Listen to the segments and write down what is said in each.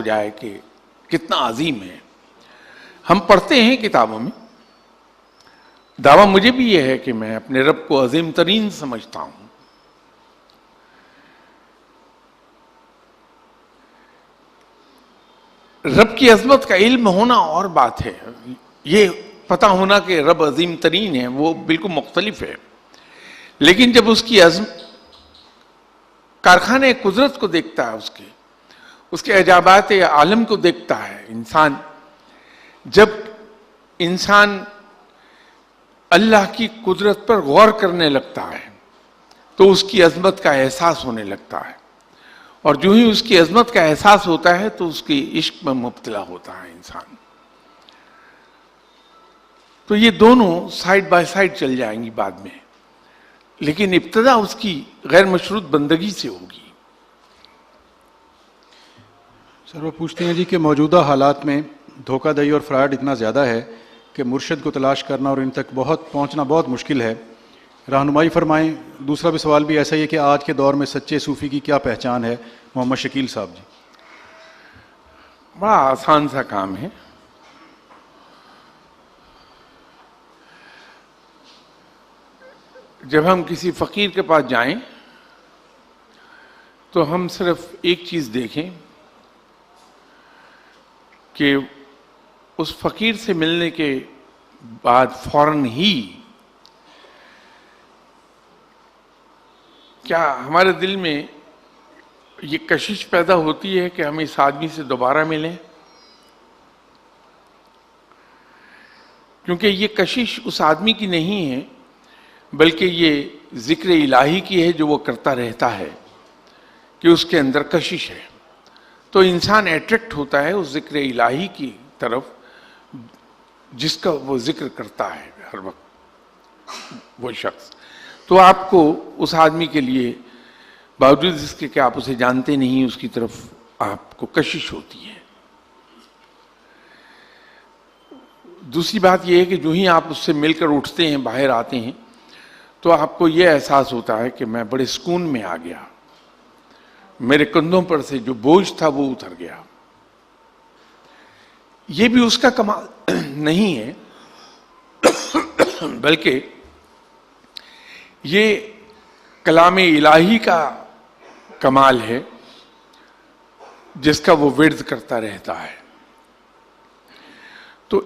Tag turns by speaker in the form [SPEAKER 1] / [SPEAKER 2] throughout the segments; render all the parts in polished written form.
[SPEAKER 1] ہو جائے کہ کتنا عظیم ہے. ہم پڑھتے ہیں کتابوں میں، دعویٰ مجھے بھی یہ ہے کہ میں اپنے رب کو عظیم ترین سمجھتا ہوں. رب کی عظمت کا علم ہونا اور بات ہے، یہ پتہ ہونا کہ رب عظیم ترین ہے وہ بالکل مختلف ہے. لیکن جب اس کی کارخانے قدرت کو دیکھتا ہے، اس کے عجائبات عالم کو دیکھتا ہے جب انسان اللہ کی قدرت پر غور کرنے لگتا ہے تو اس کی عظمت کا احساس ہونے لگتا ہے، اور جو ہی اس کی عظمت کا احساس ہوتا ہے تو اس کی عشق میں مبتلا ہوتا ہے انسان. تو یہ دونوں سائیڈ بائی سائیڈ چل جائیں گی بعد میں، لیکن ابتدا اس کی غیر مشروط بندگی سے ہوگی.
[SPEAKER 2] سر وہ پوچھتے ہیں جی کہ موجودہ حالات میں دھوکہ دہی اور فراڈ اتنا زیادہ ہے کہ مرشد کو تلاش کرنا اور ان تک پہنچنا بہت مشکل ہے، رہنمائی فرمائیں. دوسرا بھی سوال بھی ایسا ہی ہے کہ آج کے دور میں سچے صوفی کی کیا پہچان ہے؟ محمد شکیل صاحب جی.
[SPEAKER 1] بڑا آسان سا کام ہے. جب ہم کسی فقیر کے پاس جائیں تو ہم صرف ایک چیز دیکھیں کہ اس فقیر سے ملنے کے بعد فوراً ہی کیا ہمارے دل میں یہ کشش پیدا ہوتی ہے کہ ہم اس آدمی سے دوبارہ ملیں، کیونکہ یہ کشش اس آدمی کی نہیں ہے بلکہ یہ ذکر الہی کی ہے جو وہ کرتا رہتا ہے کہ اس کے اندر کشش ہے. تو انسان اٹریکٹ ہوتا ہے اس ذکر الہی کی طرف جس کا وہ ذکر کرتا ہے ہر وقت وہ شخص. تو آپ کو اس آدمی کے لیے باوجود اس کے کہ آپ اسے جانتے نہیں اس کی طرف آپ کو کشش ہوتی ہے. دوسری بات یہ ہے کہ جو ہی آپ اس سے مل کر اٹھتے ہیں باہر آتے ہیں تو آپ کو یہ احساس ہوتا ہے کہ میں بڑے سکون میں آ گیا، میرے کندھوں پر سے جو بوجھ تھا وہ اتر گیا. یہ بھی اس کا کمال نہیں ہے بلکہ یہ کلام الہی کا کمال ہے جس کا وہ ورد کرتا رہتا ہے. تو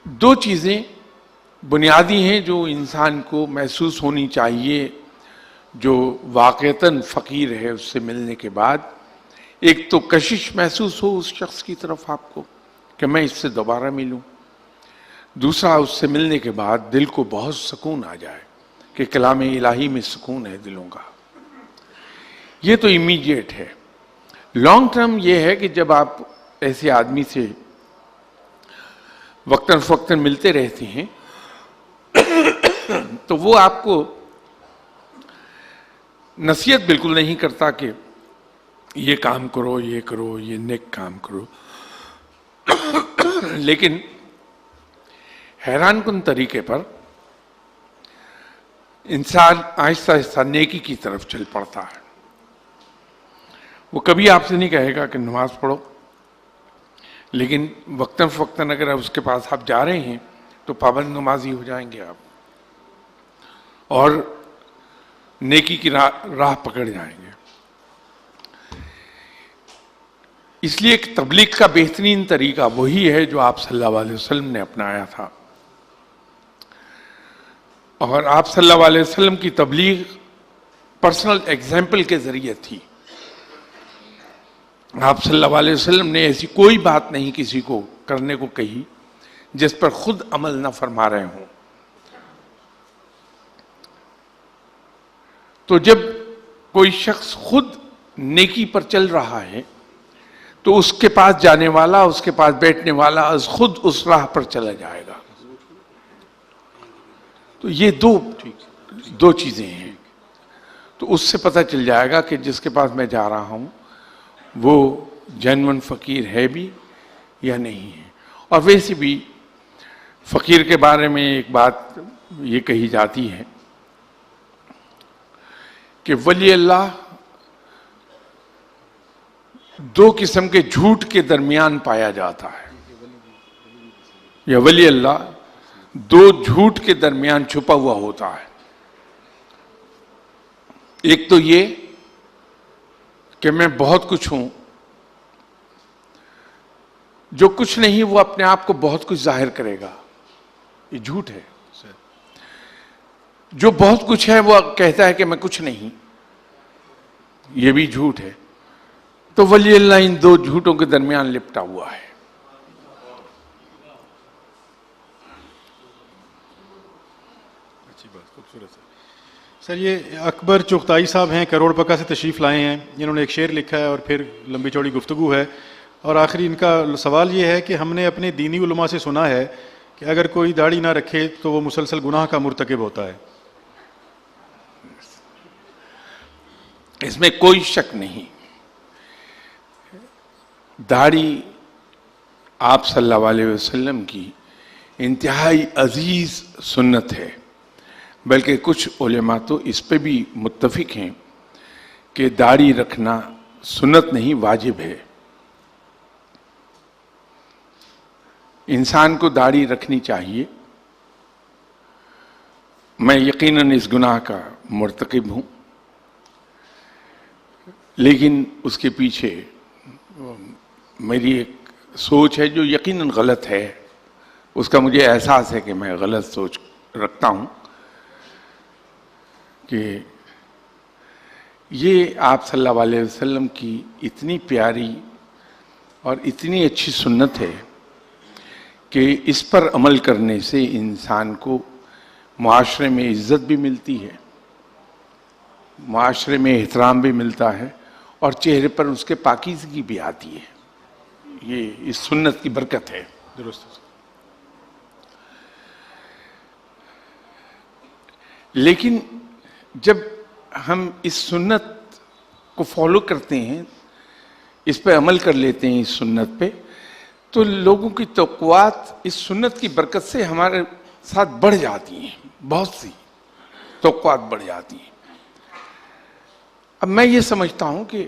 [SPEAKER 1] دو چیزیں بنیادی ہیں جو انسان کو محسوس ہونی چاہیے جو واقعتاً فقیر ہے اس سے ملنے کے بعد. ایک تو کشش محسوس ہو اس شخص کی طرف آپ کو کہ میں اس سے دوبارہ ملوں. دوسرا اس سے ملنے کے بعد دل کو بہت سکون آ جائے کہ کلام الہی میں سکون ہے دلوں کا. یہ تو امیڈیٹ ہے. لانگ ٹرم یہ ہے کہ جب آپ ایسے آدمی سے وقتاً فوقتاً ملتے رہتے ہیں تو وہ آپ کو نصیحت بالکل نہیں کرتا کہ یہ کام کرو یہ کرو یہ نیک کام کرو، لیکن حیران کن طریقے پر انسان آہستہ آہستہ نیکی کی طرف چل پڑتا ہے. وہ کبھی آپ سے نہیں کہے گا کہ نماز پڑھو، لیکن وقتاً فوقتاً اگر اس کے پاس آپ جا رہے ہیں تو پابند نمازی ہو جائیں گے آپ اور نیکی کی راہ پکڑ جائیں گے. اس لیے کہ تبلیغ کا بہترین طریقہ وہی ہے جو آپ صلی اللہ علیہ وسلم نے اپنایا تھا، اور آپ صلی اللہ علیہ وسلم کی تبلیغ پرسنل ایگزامپل کے ذریعے تھی. آپ صلی اللہ علیہ وسلم نے ایسی کوئی بات نہیں کسی کو کرنے کو کہی جس پر خود عمل نہ فرما رہے ہوں. تو جب کوئی شخص خود نیکی پر چل رہا ہے تو اس کے پاس جانے والا اس کے پاس بیٹھنے والا از خود اس راہ پر چلا جائے گا. تو یہ دو چیزیں ہیں. تو اس سے پتہ چل جائے گا کہ جس کے پاس میں جا رہا ہوں وہ جینون فقیر ہے بھی یا نہیں ہے. اور ویسے بھی فقیر کے بارے میں ایک بات یہ کہی جاتی ہے کہ ولی اللہ دو قسم کے جھوٹ کے درمیان پایا جاتا ہے. یہ ولی اللہ دو جھوٹ کے درمیان چھپا ہوا ہوتا ہے. ایک تو یہ کہ میں بہت کچھ ہوں، جو کچھ نہیں وہ اپنے آپ کو بہت کچھ ظاہر کرے گا، یہ جھوٹ ہے. جو بہت کچھ ہے وہ کہتا ہے کہ میں کچھ نہیں، یہ بھی جھوٹ ہے. تو ولی اللہ ان دو جھوٹوں کے درمیان لپٹا ہوا ہے.
[SPEAKER 2] سر یہ اکبر چغتائی صاحب ہیں، کروڑ پکا سے تشریف لائے ہیں. انہوں نے ایک شعر لکھا ہے اور پھر لمبی چوڑی گفتگو ہے، اور آخری ان کا سوال یہ ہے کہ ہم نے اپنے دینی علماء سے سنا ہے کہ اگر کوئی داڑھی نہ رکھے تو وہ مسلسل گناہ کا مرتکب ہوتا ہے.
[SPEAKER 1] اس میں کوئی شک نہیں. داڑھی آپ صلی اللہ علیہ وسلم کی انتہائی عزیز سنت ہے، بلکہ کچھ علماء تو اس پہ بھی متفق ہیں کہ داڑھی رکھنا سنت نہیں واجب ہے. انسان کو داڑھی رکھنی چاہیے. میں یقیناً اس گناہ کا مرتکب ہوں، لیکن اس کے پیچھے میری ایک سوچ ہے جو یقیناً غلط ہے. اس کا مجھے احساس ہے کہ میں غلط سوچ رکھتا ہوں کہ یہ آپ صلی اللہ علیہ وسلم کی اتنی پیاری اور اتنی اچھی سنت ہے کہ اس پر عمل کرنے سے انسان کو معاشرے میں عزت بھی ملتی ہے، معاشرے میں احترام بھی ملتا ہے، اور چہرے پر اس کے پاکیزگی بھی آتی ہے. یہ اس سنت کی برکت ہے.
[SPEAKER 2] درست.
[SPEAKER 1] لیکن جب ہم اس سنت کو فالو کرتے ہیں، اس پہ عمل کر لیتے ہیں، اس سنت پہ، تو لوگوں کی توقعات اس سنت کی برکت سے ہمارے ساتھ بڑھ جاتی ہیں. بہت سی توقعات بڑھ جاتی ہیں. اب میں یہ سمجھتا ہوں کہ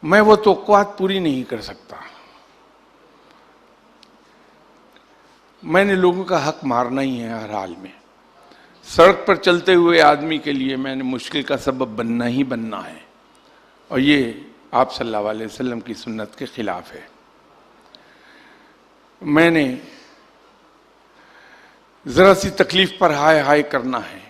[SPEAKER 1] میں وہ توقعات پوری نہیں کر سکتا. میں نے لوگوں کا حق مارنا ہی ہے ہر حال میں. سڑک پر چلتے ہوئے آدمی کے لیے میں نے مشکل کا سبب بننا ہی بننا ہے، اور یہ آپ صلی اللہ علیہ وسلم کی سنت کے خلاف ہے. میں نے ذرا سی تکلیف پر ہائے ہائے کرنا ہے،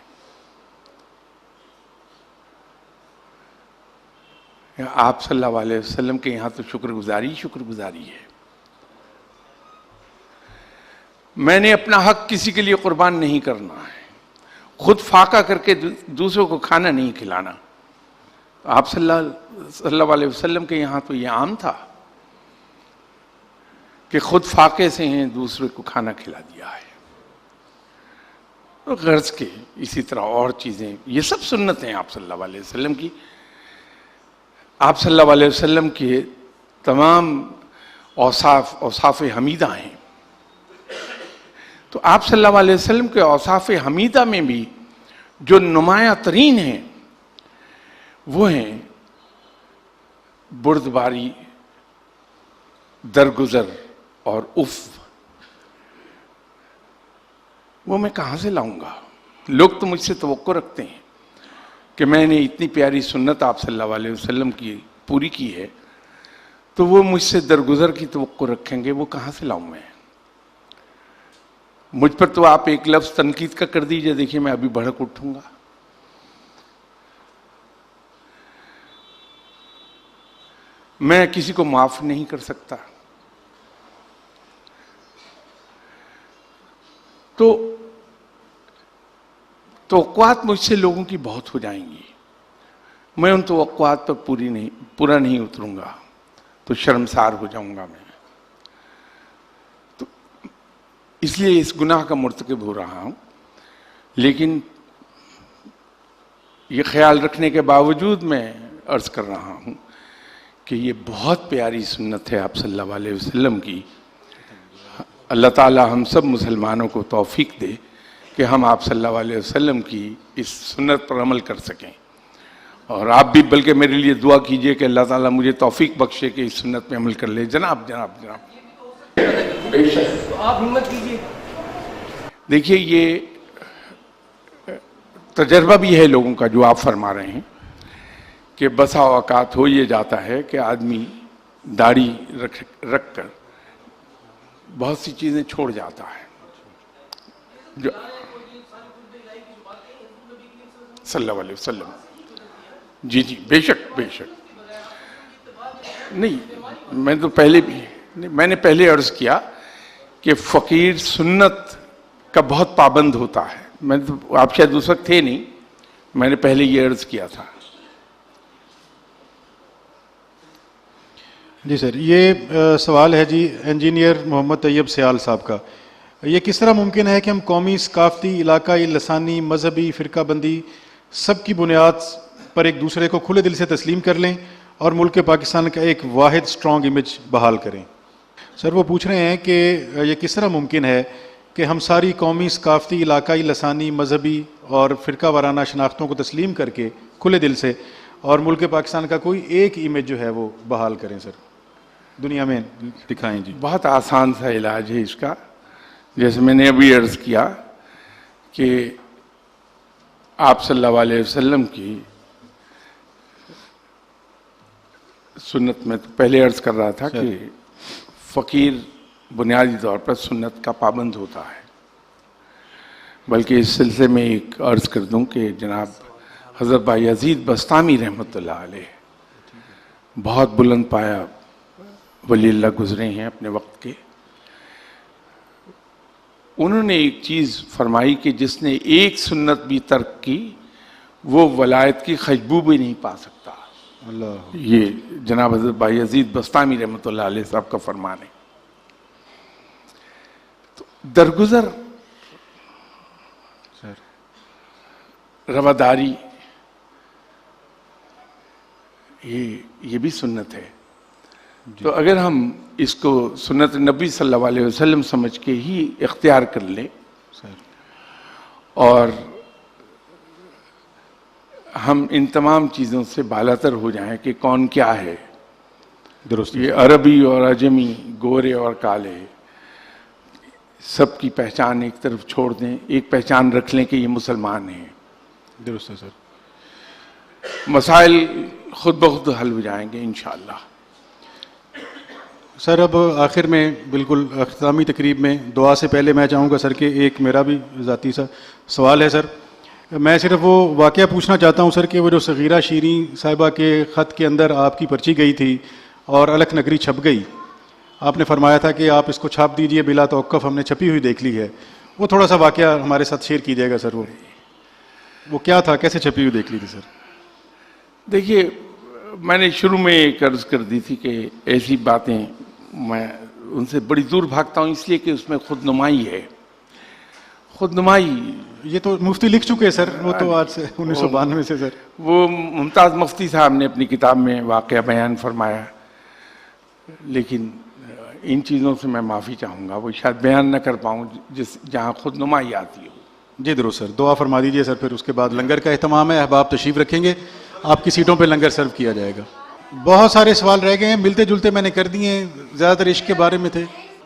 [SPEAKER 1] آپ صلی اللہ علیہ وسلم کے یہاں تو شکر گزاری ہے. میں نے اپنا حق کسی کے لیے قربان نہیں کرنا ہے، خود فاقہ کر کے دوسروں کو کھانا نہیں کھلانا. آپ صلی اللہ علیہ وسلم کے یہاں تو یہ عام تھا کہ خود فاقے سے ہیں، دوسرے کو کھانا کھلا دیا ہے. غرض کے اسی طرح اور چیزیں، یہ سب سنتیں آپ صلی اللہ علیہ وسلم کی. آپ صلی اللہ علیہ وسلم کے تمام اوصاف حمیدہ ہیں. تو آپ صلی اللہ علیہ وسلم کے اوصاف حمیدہ میں بھی جو نمایاں ترین ہیں وہ ہیں بردباری، درگزر اور اف. وہ میں کہاں سے لاؤں گا؟ لوگ تو مجھ سے توقع رکھتے ہیں کہ میں نے اتنی پیاری سنت آپ صلی اللہ علیہ وسلم کی پوری کی ہے، تو وہ مجھ سے درگزر کی توقع رکھیں گے. وہ کہاں سے لاؤں میں؟ مجھ پر تو آپ ایک لفظ تنقید کا کر دیجئے، دیکھیے میں ابھی بھڑک اٹھوں گا. میں کسی کو معاف نہیں کر سکتا. تو توقعات مجھ سے لوگوں کی بہت ہو جائیں گی. میں ان توقعات پر پورا نہیں اتروں گا تو شرمسار ہو جاؤں گا میں. تو اس لیے اس گناہ کا مرتکب ہو رہا ہوں. لیکن یہ خیال رکھنے کے باوجود میں عرض کر رہا ہوں کہ یہ بہت پیاری سنت ہے آپ صلی اللہ علیہ وسلم کی. اللہ تعالی ہم سب مسلمانوں کو توفیق دے کہ ہم آپ صلی اللہ علیہ وسلم کی اس سنت پر عمل کر سکیں اور آپ بھی بلکہ میرے لیے دعا کیجئے کہ اللہ تعالیٰ مجھے توفیق بخشے کہ اس سنت میں عمل کر لے. جناب جناب جناب بے شک
[SPEAKER 3] تو آپ ہمت کیجیے.
[SPEAKER 1] دیکھیے یہ تجربہ بھی ہے لوگوں کا جو آپ فرما رہے ہیں کہ بسا اوقات ہو یہ جاتا ہے کہ آدمی داڑھی رکھ کر بہت سی چیزیں چھوڑ جاتا ہے جو صلی اللہ علیہ وسلم. جی جی بے شک بے شک. نہیں میں نے پہلے عرض کیا کہ فقیر سنت کا بہت پابند ہوتا ہے. میں تو آپ شاید اس وقت تھے نہیں, میں نے پہلے یہ عرض کیا تھا.
[SPEAKER 2] جی سر, یہ سوال ہے جی انجینئر محمد طیب سیال صاحب کا. یہ کس طرح ممکن ہے کہ ہم قومی, ثقافتی, علاقائی, لسانی, مذہبی, فرقہ بندی سب کی بنیاد پر ایک دوسرے کو کھلے دل سے تسلیم کر لیں اور ملک پاکستان کا ایک واحد سٹرونگ امیج بحال کریں؟ سر وہ پوچھ رہے ہیں کہ یہ کس طرح ممکن ہے کہ ہم ساری قومی, ثقافتی, علاقائی, لسانی, مذہبی اور فرقہ وارانہ شناختوں کو تسلیم کر کے کھلے دل سے اور ملک پاکستان کا کوئی ایک امیج جو ہے وہ بحال کریں سر, دنیا میں دکھائیں. جی
[SPEAKER 1] بہت آسان سا علاج ہے اس کا. جیسے میں نے ابھی عرض کیا کہ آپ صلی اللہ علیہ وسلم کی سنت میں تو پہلے عرض کر رہا تھا کہ فقیر بنیادی طور پر سنت کا پابند ہوتا ہے. بلکہ اس سلسلے میں ایک عرض کر دوں کہ جناب حضرت بایزید بستامی رحمۃ اللہ علیہ بہت بلند پایا ولی اللہ گزرے ہیں اپنے وقت کے. انہوں نے ایک چیز فرمائی کہ جس نے ایک سنت بھی ترک کی وہ ولایت کی خوشبو بھی نہیں پا سکتا.
[SPEAKER 2] اللہ,
[SPEAKER 1] یہ جناب حضرت بایزید بستامی رحمۃ اللہ علیہ صاحب کا فرمان ہے. تو درگزر رواداری یہ بھی سنت ہے. تو اگر ہم اس کو سنت نبی صلی اللہ علیہ وسلم سمجھ کے ہی اختیار کر لیں اور ہم ان تمام چیزوں سے بالاتر ہو جائیں کہ کون کیا ہے,
[SPEAKER 2] درست.
[SPEAKER 1] یہ عربی اور عجمی, گورے اور کالے, سب کی پہچان ایک طرف چھوڑ دیں, ایک پہچان رکھ لیں کہ یہ مسلمان ہیں.
[SPEAKER 2] درست ہے سر.
[SPEAKER 1] مسائل خود بخود حل ہو جائیں گے انشاءاللہ.
[SPEAKER 2] سر اب آخر میں بالکل اختتامی تقریب میں دعا سے پہلے میں چاہوں گا سر کہ ایک میرا بھی ذاتی سا سوال ہے سر. میں صرف وہ واقعہ پوچھنا چاہتا ہوں سر کہ وہ جو صغیرہ شیریں صاحبہ کے خط کے اندر آپ کی پرچی گئی تھی اور الک نگری چھپ گئی, آپ نے فرمایا تھا کہ آپ اس کو چھاپ دیجئے بلا توقف, ہم نے چھپی ہوئی دیکھ لی ہے. وہ تھوڑا سا واقعہ ہمارے ساتھ شیئر کیجیے گا سر. وہ کیا تھا, کیسے چھپی ہوئی دیکھ لی تھی سر؟
[SPEAKER 1] دیکھیے میں نے شروع میں ایک عرض کر دی تھی کہ ایسی باتیں میں ان سے بڑی دور بھاگتا ہوں اس لیے کہ اس میں خود نمائی ہے. خود نمائی
[SPEAKER 2] یہ تو مفتی لکھ چکے سر, وہ تو آج سے 1992 سے سر.
[SPEAKER 1] وہ ممتاز مفتی صاحب نے اپنی کتاب میں واقعہ بیان فرمایا, لیکن ان چیزوں سے میں معافی چاہوں گا, وہ شاید بیان نہ کر پاؤں جہاں خود نمائی آتی ہو.
[SPEAKER 2] جی درست سر, دعا فرما دیجئے سر. پھر اس کے بعد لنگر کا اہتمام ہے, احباب تشریف رکھیں گے, آپ کی سیٹوں پہ لنگر سرو کیا جائے گا. بہت سارے سوال رہ گئے ہیں, ملتے جلتے میں نے کر دیے, زیادہ تر عشق کے بارے میں تھے.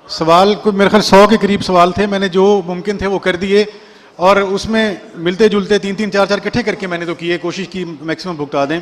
[SPEAKER 2] سوال کو میرے خیال 100 کے قریب سوال تھے, میں نے جو ممکن تھے وہ کر دیے, اور اس میں ملتے جلتے 3 4 اکٹھے کر کے میں نے تو کیے, کوشش کی میکسیمم بھگتا دیں.